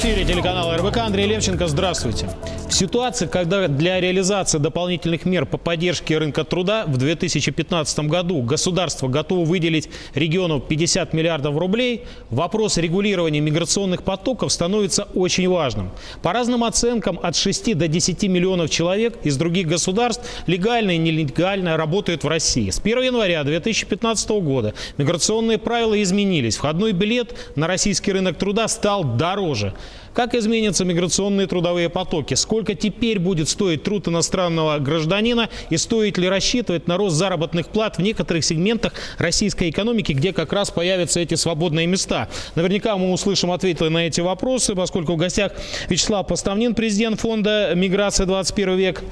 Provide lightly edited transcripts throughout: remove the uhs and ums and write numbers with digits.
эфире телеканала РБК. Андрей Левченко. Здравствуйте. В ситуации, когда для реализации дополнительных мер по поддержке рынка труда в 2015 году государство готово выделить региону 50 миллиардов рублей, вопрос регулирования миграционных потоков становится очень важным. По разным оценкам, от 6 до 10 миллионов человек из других государств легально и нелегально работают в России. С 1 января 2015 года миграционные правила изменились. Входной билет на российский рынок труда стал дороже. Как изменятся миграционные трудовые потоки? Сколько теперь будет стоить труд иностранного гражданина? И стоит ли рассчитывать на рост заработных плат в некоторых сегментах российской экономики, где как раз появятся эти свободные места? Наверняка мы услышим ответы на эти вопросы, поскольку в гостях Вячеслав Поставнин, президент фонда «Миграция. 21 век»,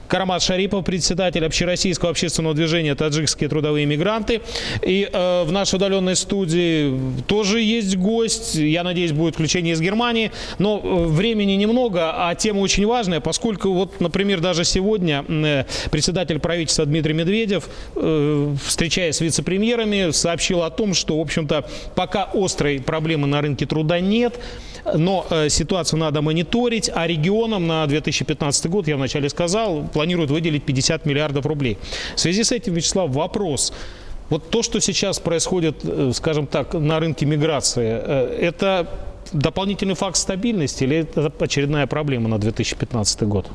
Карамат Шарипов, председатель общероссийского общественного движения «Таджикские трудовые мигранты». И в нашей удаленной студии тоже есть гость. Я надеюсь, будет включение из Германии. Но времени немного, а тема очень важная, поскольку, вот, например, даже сегодня председатель правительства Дмитрий Медведев, встречаясь с вице-премьерами, сообщил о том, что, в общем-то, пока острой проблемы на рынке труда нет, но ситуацию надо мониторить, а регионам на 2015 год, я вначале сказал, планируют выделить 50 миллиардов рублей. В связи с этим, Вячеслав, вопрос. Вот то, что сейчас происходит, скажем так, на рынке миграции, это дополнительный факт стабильности или это очередная проблема на 2015 год?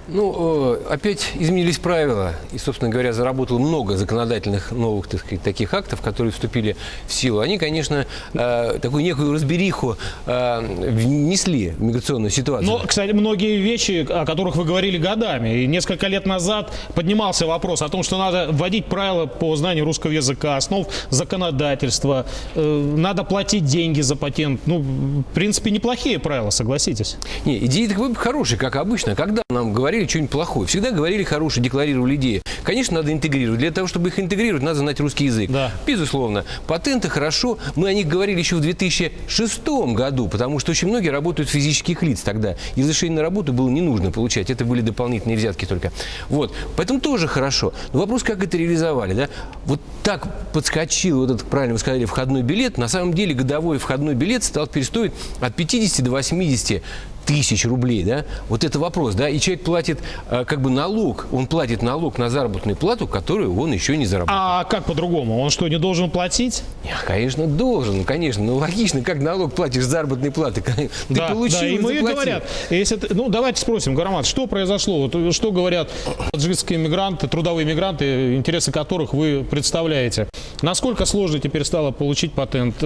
Ну, опять изменились правила, и, собственно говоря, заработало много законодательных новых, так сказать, таких актов, которые вступили в силу. Они, конечно, такую некую разбериху внесли в миграционную ситуацию. Но, кстати, многие вещи, о которых вы говорили годами, и несколько лет назад поднимался вопрос о том, что надо вводить правила по знанию русского языка, основ законодательства, надо платить деньги за патент. Ну, в принципе, неплохие правила, согласитесь. Не, идеи такие хорошие, как обычно. Когда нам говорили что-нибудь плохое, всегда говорили хорошее, декларировали идеи. Конечно, надо интегрировать. Для того, чтобы их интегрировать, надо знать русский язык. Да. Безусловно. Патенты хорошо. Мы о них говорили еще в 2006 году, потому что очень многие работают физических лиц тогда. И разрешение на работу было не нужно получать. Это были дополнительные взятки только. Вот. Поэтому тоже хорошо. Но вопрос, как это реализовали. Да? Вот так подскочил вот этот, правильно вы сказали, входной билет. На самом деле годовой входной билет стал теперь стоить от 50 до 80 тысяч рублей, да, вот это вопрос, да, и человек платит как бы налог, он платит налог на заработную плату, которую он еще не заработал. А как по-другому? Он что, не должен платить? Конечно, должен, конечно, но логично, как налог платишь с заработной платы, ты да, получил, да, и мы заплатил. говорят, если, ну, давайте спросим, Гарамат, что произошло, вот, что говорят таджикские мигранты, трудовые мигранты, интересы которых вы представляете? Насколько сложно теперь стало получить патент?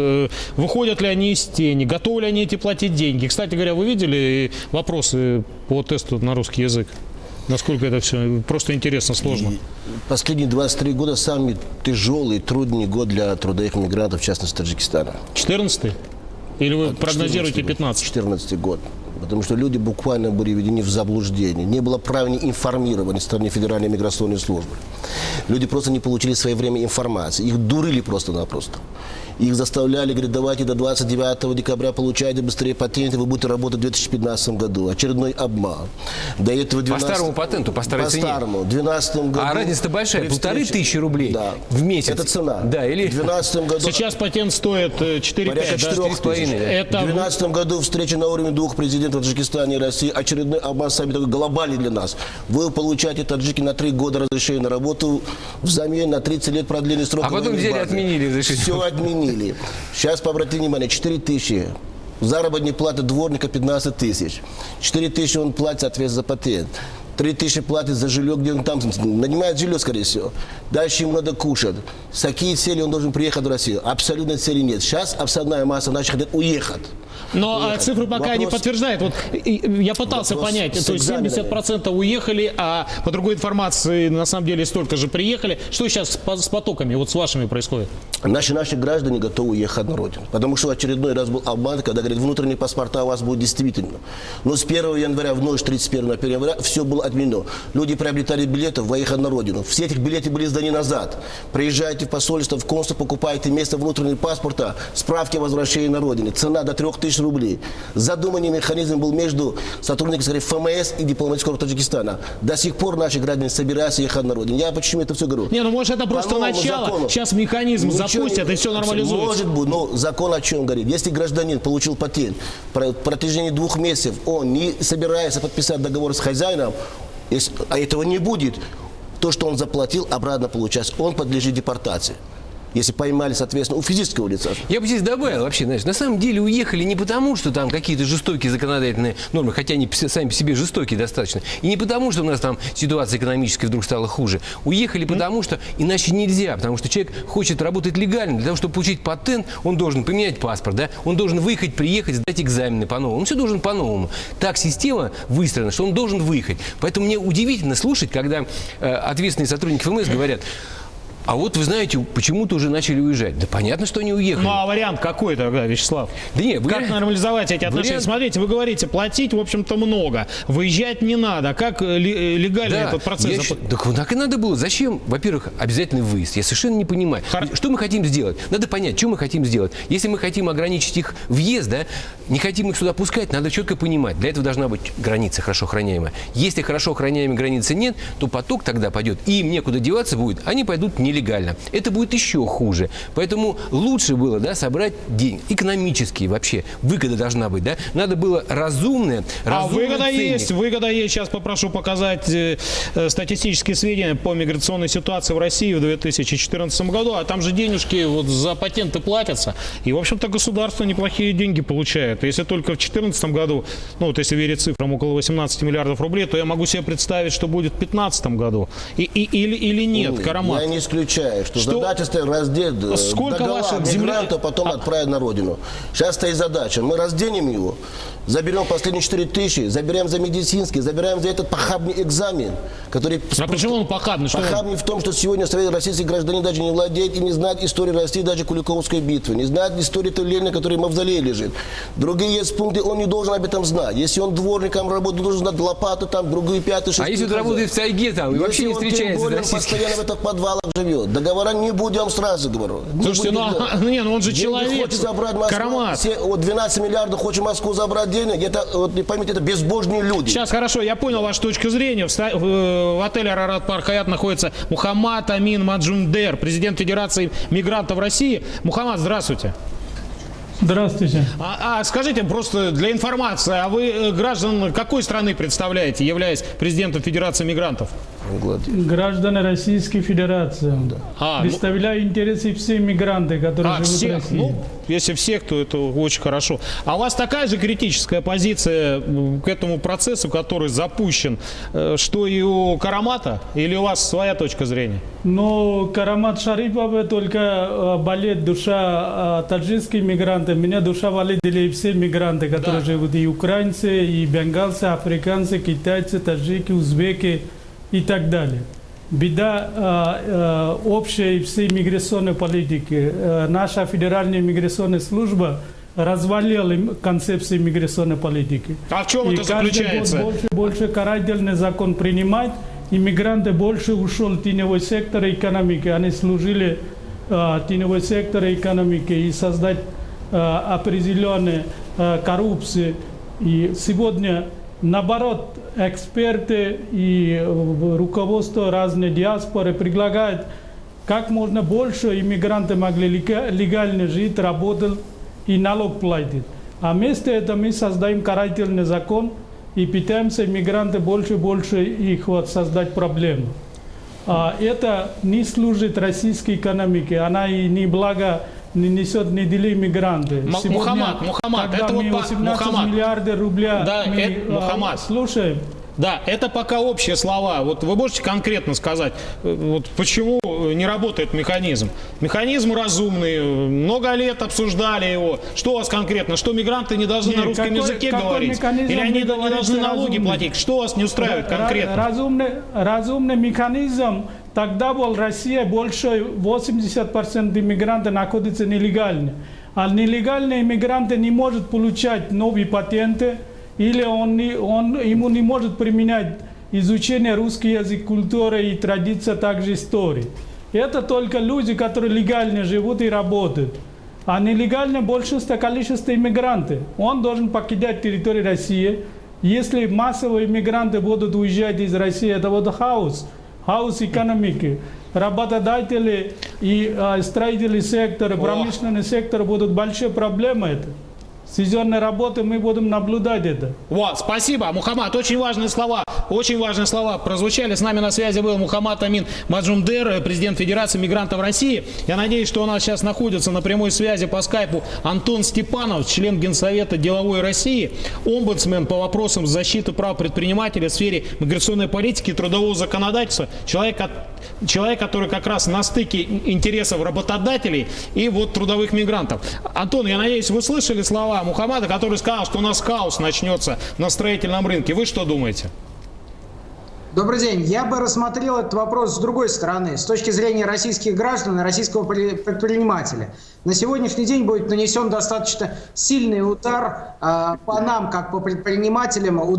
Выходят ли они из тени? Готовы ли они эти платить деньги? Кстати говоря, вы видели вопросы по тесту на русский язык? Насколько это все просто интересно, сложно? Последние 23 года самый тяжелый, трудный год для трудовых мигрантов, в частности, Таджикистана. 14-й? Или вы прогнозируете 15-й? 14-й год. Потому что люди буквально были введены в заблуждение. Не было правильной информирования со стороны Федеральной миграционной службы. Люди просто не получили в свое время информации. Их дурили просто-напросто. Их заставляли, говорят, давайте до 29 декабря получайте быстрее патенты, вы будете работать в 2015 году. Очередной обман. До этого 12... По старому патенту, по старой цене. По старому. В 2012 году... А разница-то большая, 1500 рублей, да, в месяц. Это цена. Да, или... В 2012 году... Сейчас патент стоит 4-5, да? 4,5. Это... В 2012 году встреча на уровне двух президентов Таджикистана и России. Очередной обман сами такой глобальный для нас. Вы получаете, таджики, на 3 года разрешение на работу, взамен на 30 лет продлили срок. А потом взяли, отменили разрешение. Все отменили. Сейчас, обратите внимание, 4 тысячи. Заработная плата дворника 15 тысяч. 4 тысячи он платит, соответственно, за патент. 3 тысячи платит за жилье, где он там нанимает жилье, скорее всего. Дальше ему надо кушать. С какие цели он должен приехать в Россию? Абсолютно цели нет. Сейчас основная масса наших хотят уехать. Но цифры пока не подтверждают. Вот, я пытался понять, то есть 70% уехали, а по другой информации на самом деле столько же приехали. Что сейчас с потоками, вот с вашими происходит? Наши граждане готовы уехать на родину. Потому что очередной раз был обман, когда говорят, внутренние паспорта у вас будут действительно. Но с 1 января в ночь 31 на 1 января все было отменено. Люди приобретали билеты, выехать на родину. Все эти билеты были сданы назад. Приезжаете в посольство, в консульство, покупаете место внутреннего паспорта, справки о возвращении на родину. Цена до 3000 тысяч рублей. Задуманный механизм был между сотрудниками ФМС и дипломатического Таджикистана. До сих пор наши граждане собираются ехать на родину. Я почему это все говорю? Не, ну может это просто По новому начало, закону. сейчас механизм Ничего запустят не- и все нормализуется. Может быть, но закон о чем говорит? Если гражданин получил патент, в протяжении 2 месяцев он не собирается подписать договор с хозяином, а этого не будет, то, что он заплатил, обратно получается, он подлежит депортации. Если поймали, соответственно, у физического лица. Я бы здесь добавил вообще, знаешь, на самом деле уехали не потому, что там какие-то жестокие законодательные нормы, хотя они сами по себе жестокие достаточно, и не потому, что у нас там ситуация экономическая вдруг стала хуже. Уехали потому, что иначе нельзя, потому что человек хочет работать легально. Для того, чтобы получить патент, он должен поменять паспорт, да? Он должен выехать, приехать, сдать экзамены по-новому. Он все должен по-новому. Так система выстроена, что он должен выехать. Поэтому мне удивительно слушать, когда ответственные сотрудники ФМС говорят: а вот, вы знаете, почему-то уже начали уезжать. Да понятно, что они уехали. Ну а вариант какой тогда, Вячеслав? Да не, Как нормализовать эти отношения? вариант- Смотрите, вы говорите, платить, в общем-то, много. Выезжать не надо. Как легально этот процесс? Так и надо было. Зачем, во-первых, обязательный выезд? Я совершенно не понимаю. Что мы хотим сделать? Надо понять, что мы хотим сделать. Если мы хотим ограничить их въезд, да, не хотим их сюда пускать, надо четко понимать. Для этого должна быть граница хорошо охраняемая. Если хорошо охраняемой границы нет, то поток тогда пойдет, и им некуда деваться будет, они пойдут нелегально. Это будет еще хуже. Поэтому лучше было, да, собрать деньги. Экономические вообще. Выгода должна быть, да. Надо было разумное Выгода ценник. есть, выгода есть. Сейчас попрошу показать статистические сведения по миграционной ситуации в России в 2014 году. А там же денежки вот за патенты платятся. И, в общем-то, государство неплохие деньги получает. Если только в 2014 году, ну вот если верить цифрам, около 18 миллиардов рублей, то я могу себе представить, что будет в 2015 году. Или нет, Карамат? Я не исключаю, что задача стоит раздеть Сколько ваших мигрантов, потом отправить на родину. Сейчас стоит задача. Мы разденем его, заберем последние 4 тысячи, заберем за медицинский, забираем за этот похабный экзамен, который... А почему он похабный? Что он- Похабный в том, что сегодня российский гражданин даже не владеет и не знает истории России, даже Куликовской битвы, не знает истории той Ленина, который в мавзолее лежит. Другие есть пункты, он не должен об этом знать. Если он дворником работает, должен знать лопату, там, другую, пятую, шестую. А если он работает в тайге там и вообще не встречается с он российским? постоянно в этих подвалах живет. Договора не будем, сразу говорю. Не Слушайте, будем делать. ну он же Деньги человек. хочет забрать Москву. Карамат. Вот 12 миллиардов хочет Москву забрать денег. Это, вот, поймите, это безбожные люди. Сейчас, хорошо, я понял вашу точку зрения. В отеле «Арарат Парк Хаят» находится Мухаммад Амин Маджумдер, президент Федерации мигрантов России. Мухаммад, здравствуйте. Здравствуйте. Скажите просто для информации, а вы граждан какой страны представляете, являясь президентом Федерации мигрантов? Граждане Российской Федерации. Представляю интересы всех мигрантов, которые живут в всех? России. Ну, если всех, то это очень хорошо. А у вас такая же критическая позиция к этому процессу, который запущен, что и у Карамата, или у вас своя точка зрения? Но Карамат Шарипова только болит душа таджикских мигрантов. Меня душа болит и все мигранты, которые живут, и украинцы, и бенгалцы, африканцы, китайцы, таджики, узбеки и так далее. Беда общей всей миграционной политики. Наша федеральная миграционная служба развалила концепцию миграционной политики. А в чем И это каждый заключается? год больше карательный закон принимать, иммигранты больше ушел в теневой сектор экономики. Они служили теневой сектор экономики и создать определенные коррупции. И сегодня, наоборот, эксперты и руководство разной диаспоры предлагают, как можно больше иммигранты могли легально жить, работать и налог платить. А вместо этого мы создаем карательный закон и пытаемся иммигранты больше и больше их вот создать проблему. Это не служит российской экономике, она и не благо не несет недели иммигранты. Мухаммад, когда это мы вот 18 Мухаммад. миллиардов рубля Да, мы, Мухаммад. слушаем. Да, это пока общие слова. Вот вы можете конкретно сказать, вот почему не работает механизм? Механизм разумный, много лет обсуждали его. Что у вас конкретно? Что мигранты не должны на русском языке говорить? Или они не должны налоги платить? Что вас не устраивает конкретно? Разумный механизм. Тогда был Россия больше 80% иммигрантов находятся нелегально. А нелегальные иммигранты не могут получать новые патенты, или ему не может применять изучение русского языка, культуры и традиции, также истории. Это только люди, которые легально живут и работают. А нелегально большинство количество иммигрантов. Он должен покидать территорию России. Если массовые иммигранты будут уезжать из России, это вот хаос экономики. Работодатели и строительный сектор, промышленный сектор будут большие проблемы. Это. Сезонной работы мы будем наблюдать это. Вот, спасибо, Мухаммад. Очень важные слова прозвучали. С нами на связи был Мухаммад Амин Маджумдер, президент Федерации мигрантов России. Я надеюсь, что у нас сейчас находится на прямой связи по скайпу Антон Степанов, член Генсовета деловой России, омбудсмен по вопросам защиты прав предпринимателей в сфере миграционной политики и трудового законодательства. Человек, который как раз на стыке интересов работодателей и вот трудовых мигрантов. Антон, я надеюсь, вы слышали слова Мухаммада, который сказал, что у нас хаос начнется на строительном рынке. Вы что думаете? Добрый день. Я бы рассмотрел этот вопрос с другой стороны, с точки зрения российских граждан и российского предпринимателя. На сегодняшний день будет нанесен достаточно сильный удар по нам, как по предпринимателям, в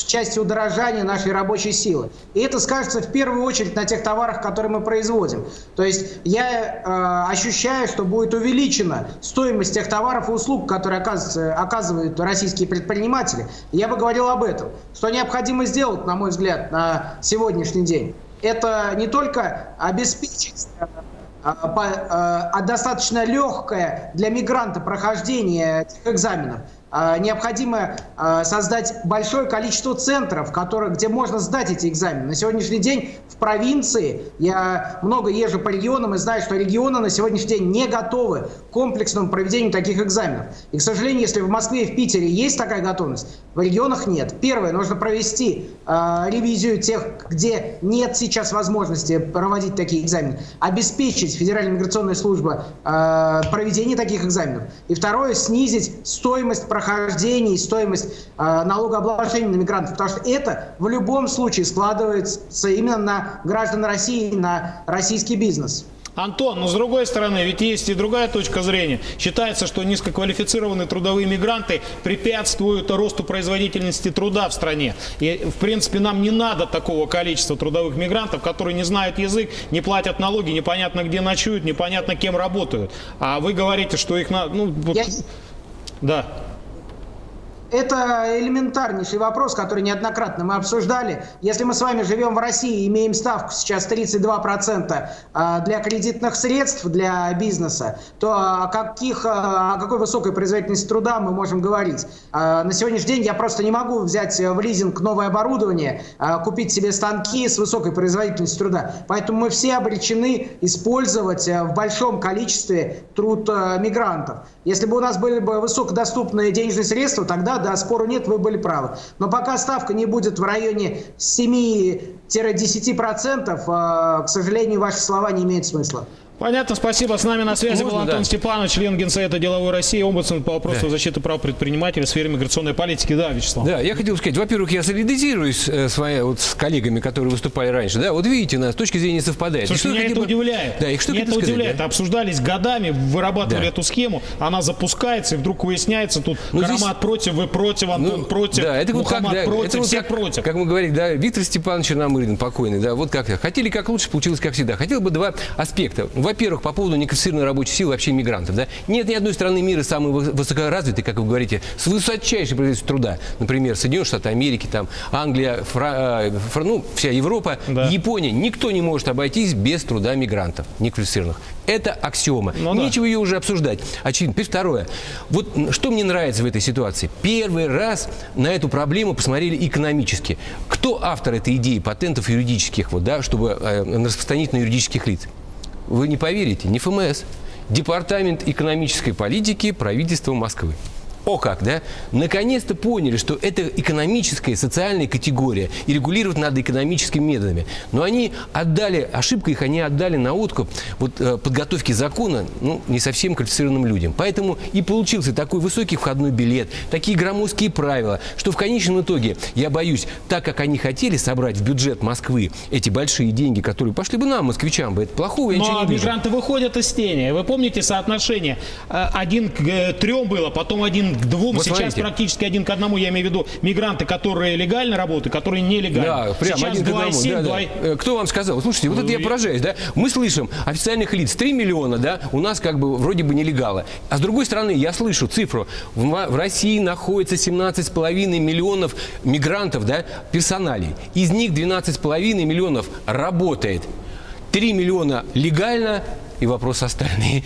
части удорожания нашей рабочей силы. И это скажется в первую очередь на тех товарах, которые мы производим. То есть я ощущаю, что будет увеличена стоимость тех товаров и услуг, которые оказывают российские предприниматели. Я бы говорил об этом. Что необходимо сделать, на мой взгляд, на сегодняшний день, это не только обеспечить достаточно легкое для мигранта прохождение этих экзаменов. Необходимо создать большое количество центров, где можно сдать эти экзамены. На сегодняшний день в провинции, я много езжу по регионам и знаю, что регионы на сегодняшний день не готовы к комплексному проведению таких экзаменов. И, к сожалению, если в Москве и в Питере есть такая готовность, в регионах нет. Первое, нужно провести ревизию тех, где нет сейчас возможности проводить такие экзамены, обеспечить Федеральная миграционная служба проведение таких экзаменов. И второе, снизить стоимость прохождения и стоимость налогообложения на мигрантов, потому что это в любом случае складывается именно на граждан России, на российский бизнес. Антон, но с другой стороны, ведь есть и другая точка зрения. Считается, что низкоквалифицированные трудовые мигранты препятствуют росту производительности труда в стране. И, в принципе, нам не надо такого количества трудовых мигрантов, которые не знают язык, не платят налоги, непонятно где ночуют, непонятно кем работают. А вы говорите, что их надо... Да. Это элементарнейший вопрос, который неоднократно мы обсуждали. Если мы с вами живем в России и имеем ставку сейчас 32% для кредитных средств для бизнеса, то о какой высокой производительности труда мы можем говорить? На сегодняшний день я просто не могу взять в лизинг новое оборудование, купить себе станки с высокой производительностью труда. Поэтому мы все обречены использовать в большом количестве труд мигрантов. Если бы у нас были бы высокодоступные денежные средства, тогда, да, спору нет, вы были правы. Но пока ставка не будет в районе 7-10%, к сожалению, ваши слова не имеют смысла. Понятно, спасибо. С нами на связи был Антон Степанов, член Генсовета деловой России, омбудсмен по вопросу защиты прав предпринимателей в сфере миграционной политики. Да, Вячеслав. Да, я хотел сказать, во-первых, я солидаризируюсь с коллегами, которые выступали раньше. Да, вот видите, нас с точки зрения совпадает. Слушай, меня это удивляет. Да, и что меня это удивляет. Да? Обсуждались годами, вырабатывали эту схему, она запускается, и вдруг выясняется, тут Карамат здесь... против, вы против, Антон против, да, это Мухаммад против, это все против. Как мы говорили, да, Виктор Степанович Черномырдин, покойный, да, вот как-то. Хотели как лучше, получилось как всегда. Хотел бы два аспекта. Во-первых, по поводу неквалифицированной рабочей силы, вообще мигрантов. Да? Нет ни одной страны мира самой высокоразвитой, как вы говорите, с высочайшей производительностью труда. Например, Соединенные Штаты Америки, там, Англия, вся Европа, да. Япония. Никто не может обойтись без труда мигрантов неквалифицированных. Это аксиома. Нечего ее уже обсуждать. Очевидно. Теперь второе. Вот что мне нравится в этой ситуации. Первый раз на эту проблему посмотрели экономически. Кто автор этой идеи патентов юридических, вот, да, чтобы распространить на юридических лиц? Вы не поверите, не ФМС, Департамент экономической политики правительства Москвы. О как, да? Наконец-то поняли, что это экономическая, социальная категория, и регулировать надо экономическими методами. Но они отдали, ошибка их они отдали на откуп подготовки закона не совсем квалифицированным людям. Поэтому и получился такой высокий входной билет, такие громоздкие правила, что в конечном итоге, я боюсь, так как они хотели собрать в бюджет Москвы эти большие деньги, которые пошли бы нам, москвичам, бы это плохого я ничего не вижу. Мигранты выходят из тени. Вы помните соотношение? 1 к 3 было, потом 1 к двум, Вот сейчас смотрите. практически один к одному, я имею в виду мигранты, которые легально работают, которые нелегально. Да, прям сейчас один к одному. 2,7, Да, да. Кто вам сказал? Слушайте, вот это я поражаюсь, да? Мы слышим официальных лиц 3 миллиона, да, у нас как бы вроде бы нелегалы. А с другой стороны, я слышу цифру. В России находится 17,5 миллионов мигрантов, да, персоналей. Из них 12,5 миллионов работает. 3 миллиона легально, и вопрос остальные.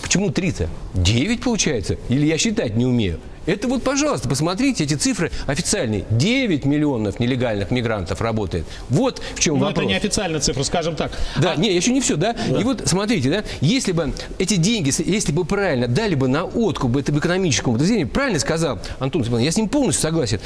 Почему 3-то? 9 получается? Или я считать не умею? Это вот, пожалуйста, посмотрите эти цифры официальные. 9 миллионов нелегальных мигрантов работает. Вот в чем Но вопрос. это не официальная цифра, скажем так. Да, не, еще не все, да? И вот смотрите, да, если бы эти деньги, если бы правильно дали бы на откуп этому экономическому подразделению, правильно сказал Антон Степанович, я с ним полностью согласен.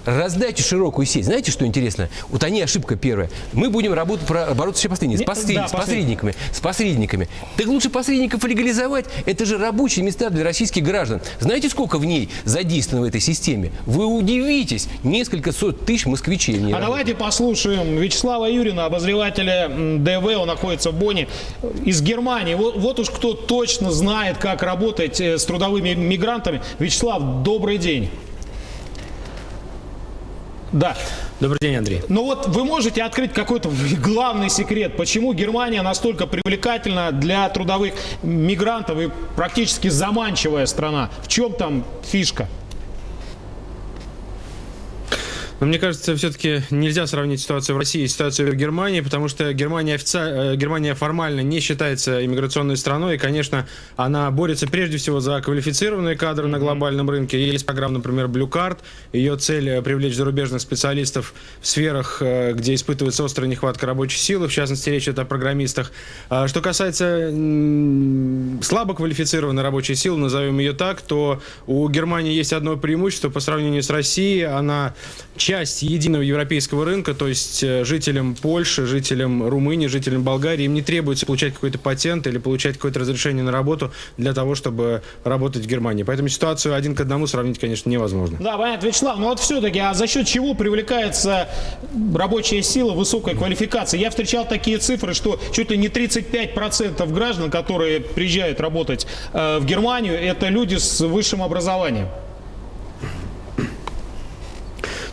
Раздайте широкую сеть. Знаете, что интересно? Вот они ошибка первая. Мы будем бороться с посредниками. С посредниками. Так лучше посредников легализовать. Это же рабочие места для российских граждан. Знаете, сколько в ней задействовано в этой системе? Вы удивитесь. Несколько сот тысяч москвичей в ней работает. Давайте послушаем Вячеслава Юрина, обозревателя ДВ, он находится в Бонне, из Германии. Вот уж кто точно знает, как работать с трудовыми мигрантами. Вячеслав, добрый день. Да. Добрый день, Андрей. Ну вот вы можете открыть какой-то главный секрет, почему Германия настолько привлекательна для трудовых мигрантов и практически заманчивая страна? В чем там фишка? Но мне кажется, все-таки нельзя сравнить ситуацию в России и ситуацию в Германии, потому что Германия формально не считается иммиграционной страной, и, конечно, она борется прежде всего за квалифицированные кадры на глобальном рынке. Есть программа, например, Blue Card. Ее цель – привлечь зарубежных специалистов в сферах, где испытывается острая нехватка рабочей силы, в частности, речь идет о программистах. Что касается слабо квалифицированной рабочей силы, назовем ее так, то у Германии есть одно преимущество по сравнению с Россией. Она часть единого европейского рынка, то есть жителям Польши, жителям Румынии, жителям Болгарии им не требуется получать какой-то патент или получать какое-то разрешение на работу для того, чтобы работать в Германии. Поэтому ситуацию один к одному сравнить, конечно, невозможно. Да, понятно, Вячеслав, но вот все-таки, а за счет чего привлекается рабочая сила высокой квалификации? Я встречал такие цифры, что чуть ли не 35% граждан, которые приезжают работать в Германию, это люди с высшим образованием.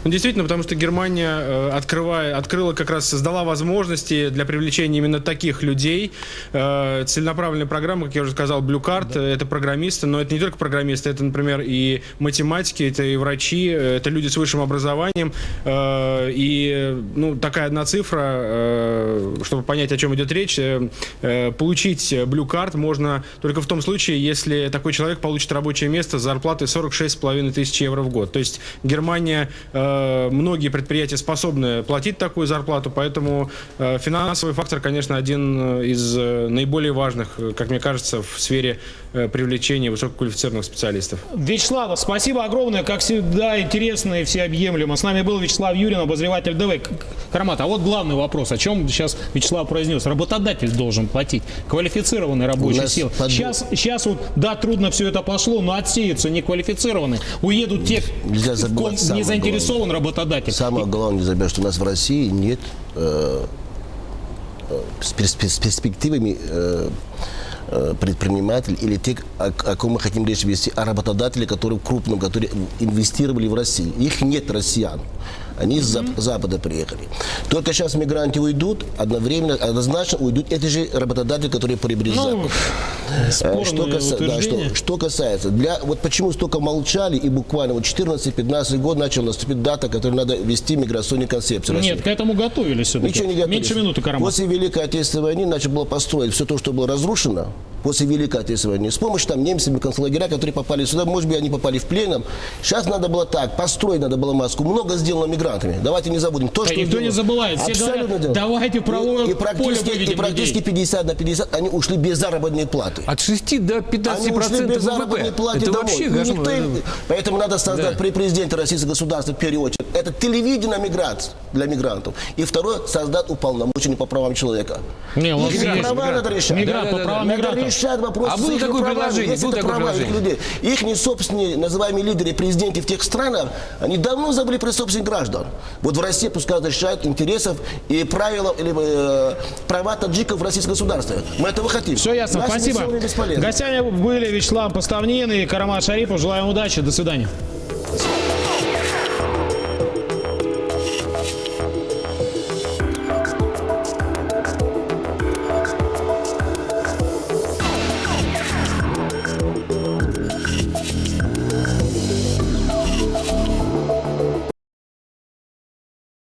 Ну, действительно, потому что Германия открыла как раз, создала возможности для привлечения именно таких людей. Целенаправленная программа, как я уже сказал, Blue Card, это программисты, но это не только программисты, это, например, и математики, это и врачи, это люди с высшим образованием. И, ну, такая одна цифра, чтобы понять, о чем идет речь, получить Blue Card можно только в том случае, если такой человек получит рабочее место с зарплатой 46,5 тысяч евро в год. То есть Германия, многие предприятия способны платить такую зарплату, поэтому финансовый фактор, конечно, один из наиболее важных, как мне кажется, в сфере привлечения высококвалифицированных специалистов. Вячеслав, спасибо огромное, как всегда, интересно и всеобъемлемо. С нами был Вячеслав Юрин, обозреватель ДВ. Карамат, а вот главный вопрос, о чем сейчас Вячеслав произнес. Работодатель должен платить квалифицированной рабочей силы. Сейчас вот, да, трудно все это пошло, но отсеются неквалифицированные. Уедут те, ком не заинтересован работодатель. Самое главное, не забывай, что у нас в России нет с перспективами предпринимателей или те, о ком мы хотим речь вести, о работодателях, которые крупным, которые инвестировали в Россию. Их нет, россиян. Они с Запада приехали. Только сейчас мигранты уйдут, однозначно уйдут эти же работодатели, которые приобрели Запад. Что касается, вот почему столько молчали, и буквально вот 14-15 год начала наступить дата, которой надо ввести миграционную концепцию. Нет, к этому готовились все-таки. Ничего не готовились. Меньше минуты, Карамат. После Великой Отечественной войны начали было построить все то, что было разрушено после Великой Отечественной войны, с помощью там немцев, концлагеря, которые попали сюда, может быть, они попали в плен. Сейчас надо было так, построить надо было Москву. Много сделано мигрантами. Давайте не забудем. То, что никто не забывает. Все говорят, давайте в правовое поле выведем и практически 50/50 они ушли без заработной платы. От 6 до 15% Они ушли без заработной ВВП. платы Это домой. вообще Поэтому надо создать при президенте российского государства в первую очередь. Это телевидение для мигрантов. И второе, создать уполномоченный по правам человека. Не, у нас есть права надо решать. Мигрант по правам мигрантов. решают вопрос А с было их такое правами. предложение? Если Было это такое права их предложение? людей. Их не собственные, называемые лидеры, президенты в тех странах, они давно забыли про собственных граждан. Вот в России пускай защищают интересов и правила или права таджиков в российском государстве. Мы этого хотим. Все ясно, Наши спасибо. миссионы бесполезны. Гостями были Вячеслав Поставнин и Карамат Шарипов. Желаем удачи, до свидания. Спасибо.